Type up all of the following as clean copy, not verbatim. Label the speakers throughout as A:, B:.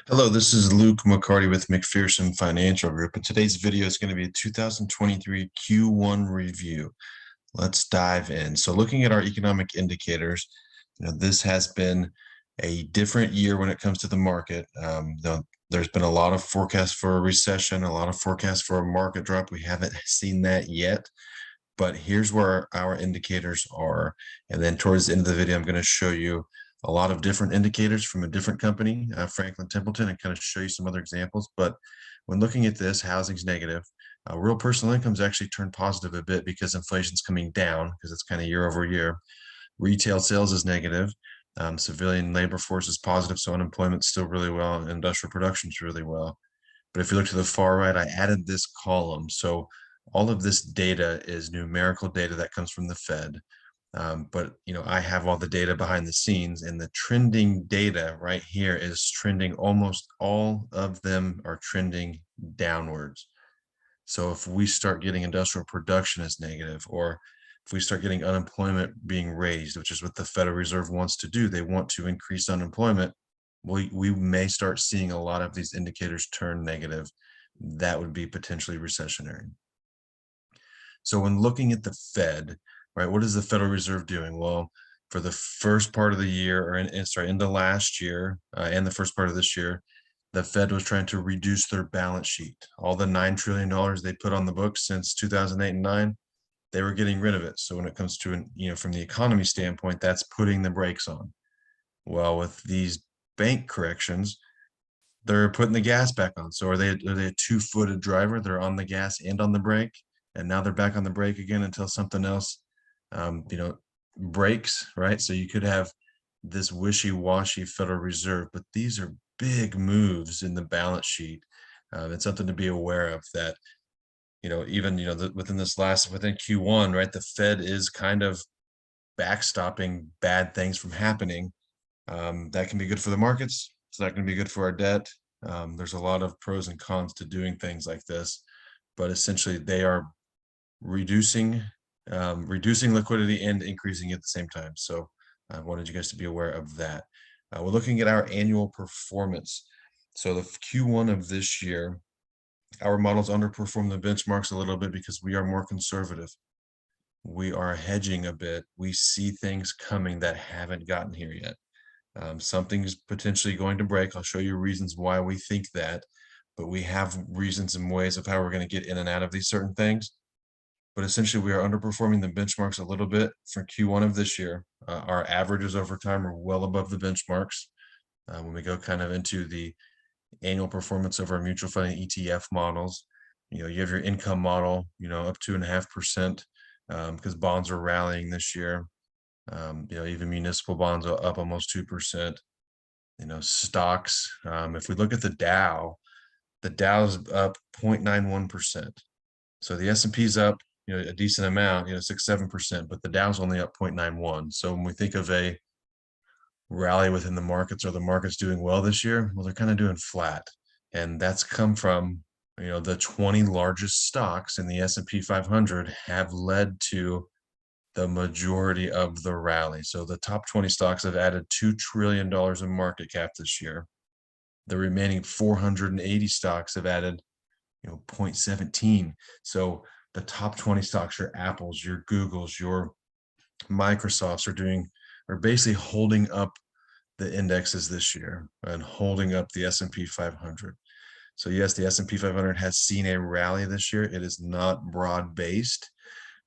A: Hello, this is Luke McCarty with McPherson Financial Group, and today's video is going to be a 2023 Q1 review. Let's dive in. So looking at our economic indicators, this has been a different year when it comes to the market. There's been a lot of forecasts for a recession, a lot of forecasts for a market drop. We haven't seen that yet, but here's where our indicators are. And then towards the end of the video, I'm going to show you a lot of different indicators from a different company, Franklin Templeton, and kind of show you some other examples. But when looking at this, housing's negative. Real personal income's actually turned positive a bit because inflation's coming down because it's kind of year over year. Retail sales is negative. Civilian labor force is positive, so unemployment's still really well, and industrial production's really well. But if you look to the far right, I added this column. So all of this data is numerical data that comes from the Fed. But I have all the data behind the scenes, and the trending data right here is trending. Almost all of them are trending downwards. So if we start getting industrial production as negative, or if we start getting unemployment being raised, which is what the Federal Reserve wants to do, they want to increase unemployment. We may start seeing a lot of these indicators turn negative. That would be potentially recessionary. So when looking at the Fed, right, what is the Federal Reserve doing? Well, for the first part of the year, or into last year and the first part of this year, the Fed was trying to reduce their balance sheet. All the $9 trillion they put on the books since 2008 and 9, they were getting rid of it. So when it comes to, from the economy standpoint, that's putting the brakes on. Well, with these bank corrections, they're putting the gas back on. So are they a two-footed driver? They're on the gas and on the brake, and now they're back on the brake again until something else, breaks, right? So you could have this wishy-washy Federal Reserve, but these are big moves in the balance sheet. It's something to be aware of that, even, within Q1, right? The Fed is kind of backstopping bad things from happening. That can be good for the markets. It's not going to be good for our debt. There's a lot of pros and cons to doing things like this, but essentially they are reducing liquidity and increasing at the same time. So I wanted you guys to be aware of that. We're looking at our annual performance. So the Q1 of this year, our models underperform the benchmarks a little bit because we are more conservative. We are hedging a bit. We see things coming that haven't gotten here yet. Something's potentially going to break. I'll show you reasons why we think that, but we have reasons and ways of how we're going to get in and out of these certain things. But essentially, we are underperforming the benchmarks a little bit for Q1 of this year. Our averages over time are well above the benchmarks. When we go kind of into the annual performance of our mutual fund and ETF models, you have your income model, up 2.5%, because bonds are rallying this year. Even municipal bonds are up almost 2%. Stocks, if we look at the Dow's up 0.91%. So the S&P's up, a decent amount, 6-7%, but the Dow's only up 0.91. So when we think of a rally within the markets, are the markets doing well this year? Well, they're kind of doing flat, and that's come from, the 20 largest stocks in the S&P 500 have led to the majority of the rally. So the top 20 stocks have added $2 trillion in market cap this year. The remaining 480 stocks have added, 0.17. So the top 20 stocks, your Apples, your Googles, your Microsofts are basically holding up the indexes this year and holding up the S&P 500. So yes, the S&P 500 has seen a rally this year. It is not broad-based,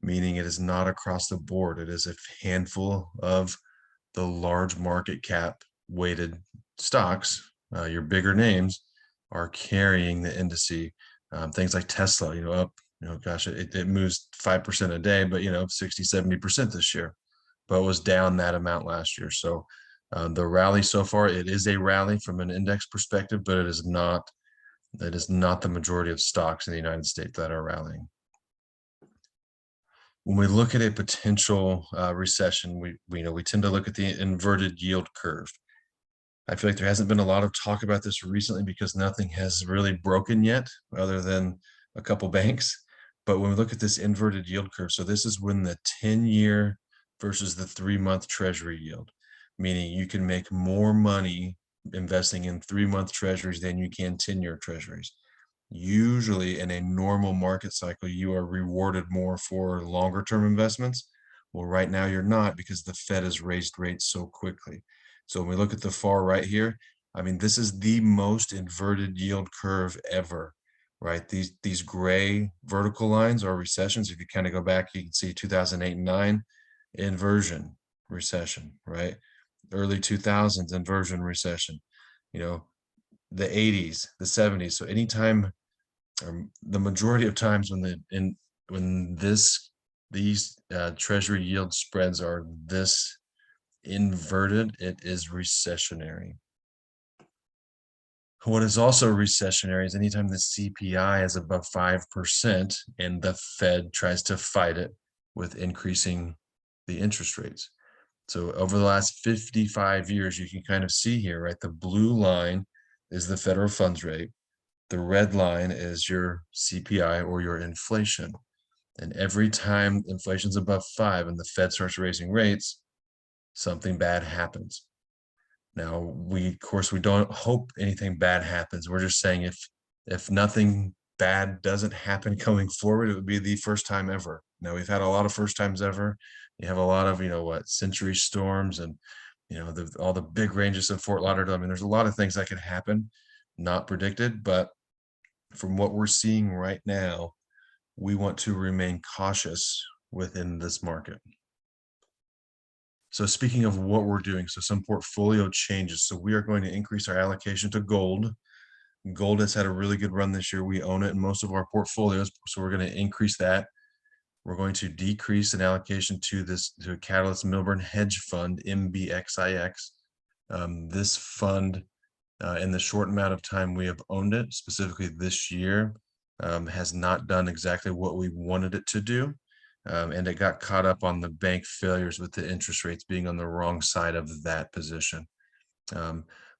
A: meaning it is not across the board. It is a handful of the large market cap weighted stocks. Your bigger names are carrying the indice. Things like Tesla, up, gosh, it moves 5% a day, but 60-70% this year, but was down that amount last year. So the rally so far, it is a rally from an index perspective, but it is not the majority of stocks in the United States that are rallying. When we look at a potential recession, we tend to look at the inverted yield curve. I feel like there hasn't been a lot of talk about this recently because nothing has really broken yet, other than a couple banks. But when we look at this inverted yield curve, so this is when the 10-year versus the 3-month Treasury yield, meaning you can make more money investing in 3-month treasuries than you can 10-year treasuries. Usually in a normal market cycle, you are rewarded more for longer term investments. Well, right now you're not, because the Fed has raised rates so quickly. So when we look at the far right here, I mean, this is the most inverted yield curve ever, right? These gray vertical lines are recessions. If you kind of go back, you can see 2008 and 9, inversion, recession, right? Early 2000s, inversion, recession, you know, the 80s, the 70s. So anytime, the majority of times when these treasury yield spreads are this inverted, it is recessionary. What is also recessionary is anytime the CPI is above 5% and the Fed tries to fight it with increasing the interest rates. So over the last 55 years, you can kind of see here, right? The blue line is the federal funds rate. The red line is your CPI, or your inflation. And every time inflation's above 5 and the Fed starts raising rates, something bad happens. Now, of course, we don't hope anything bad happens. We're just saying if nothing bad doesn't happen going forward, it would be the first time ever. Now, we've had a lot of first times ever. You have a lot of, century storms and, all the big ranges of Fort Lauderdale. I mean, there's a lot of things that could happen, not predicted, but from what we're seeing right now, we want to remain cautious within this market. So speaking of what we're doing, so some portfolio changes. So we are going to increase our allocation to gold. Gold has had a really good run this year. We own it in most of our portfolios, so we're going to increase that. We're going to decrease an allocation to a Catalyst Milburn Hedge Fund, MBXIX. This fund, in the short amount of time we have owned it, specifically this year, has not done exactly what we wanted it to do. And it got caught up on the bank failures with the interest rates being on the wrong side of that position.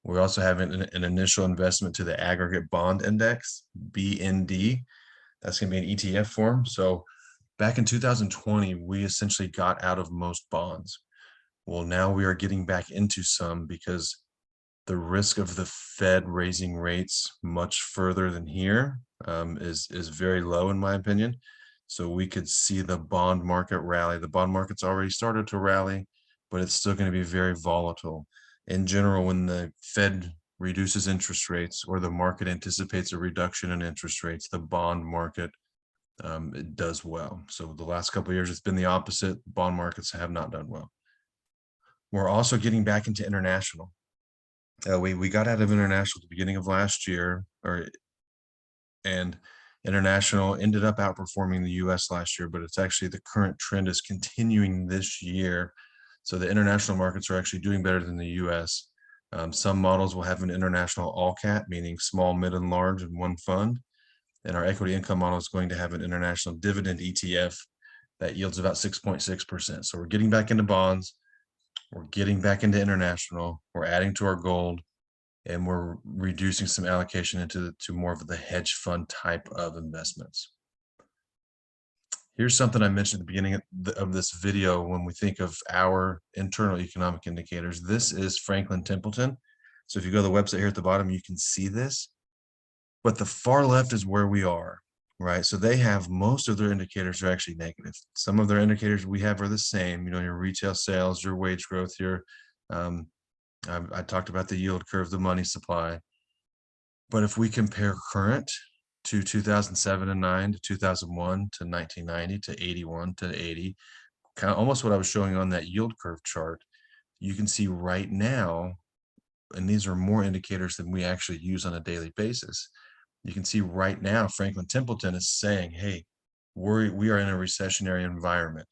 A: We also have an initial investment to the aggregate bond index, BND. That's going to be an ETF form. So back in 2020, we essentially got out of most bonds. Well, now we are getting back into some because the risk of the Fed raising rates much further than here is very low, in my opinion. So we could see the bond market rally. The bond market's already started to rally, but it's still going to be very volatile. In general, when the Fed reduces interest rates, or the market anticipates a reduction in interest rates, the bond market it does well. So the last couple of years, it's been the opposite. Bond markets have not done well. We're also getting back into international. We got out of international at the beginning of last year, and international ended up outperforming the US last year, but it's actually the current trend is continuing this year. So the international markets are actually doing better than the US. Some models will have an international all cap, meaning small, mid, and large in one fund. And our equity income model is going to have an international dividend ETF that yields about 6.6%. So we're getting back into bonds, we're getting back into international, we're adding to our gold, and we're reducing some allocation to more of the hedge fund type of investments. Here's something I mentioned at the beginning of this video. When we think of our internal economic indicators, this is Franklin Templeton. So if you go to the website here at the bottom, you can see this, but the far left is where we are, right? So they have, most of their indicators are actually negative. Some of their indicators we have are the same, your retail sales, your wage growth, your I talked about the yield curve, the money supply. But if we compare current to 2007 and 9 to 2001 to 1990 to 81 to 80, kind of almost what I was showing on that yield curve chart, you can see right now, and these are more indicators than we actually use on a daily basis. You can see right now, Franklin Templeton is saying, hey, we are in a recessionary environment.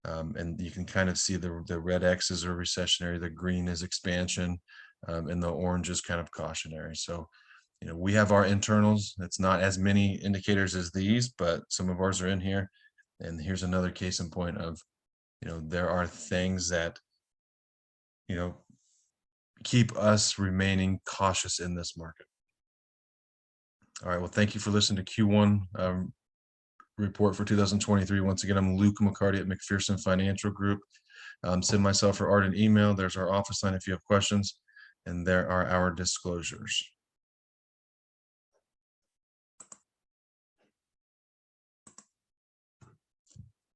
A: And you can kind of see the red X's are recessionary, the green is expansion, and the orange is kind of cautionary. So, we have our internals. It's not as many indicators as these, but some of ours are in here. And here's another case in point of, there are things that, keep us remaining cautious in this market. All right. Well, thank you for listening to Q1 report for 2023. Once again, I'm Luke McCarty at McPherson Financial Group. Send myself or Art an email. There's our office line if you have questions. and there are our disclosures.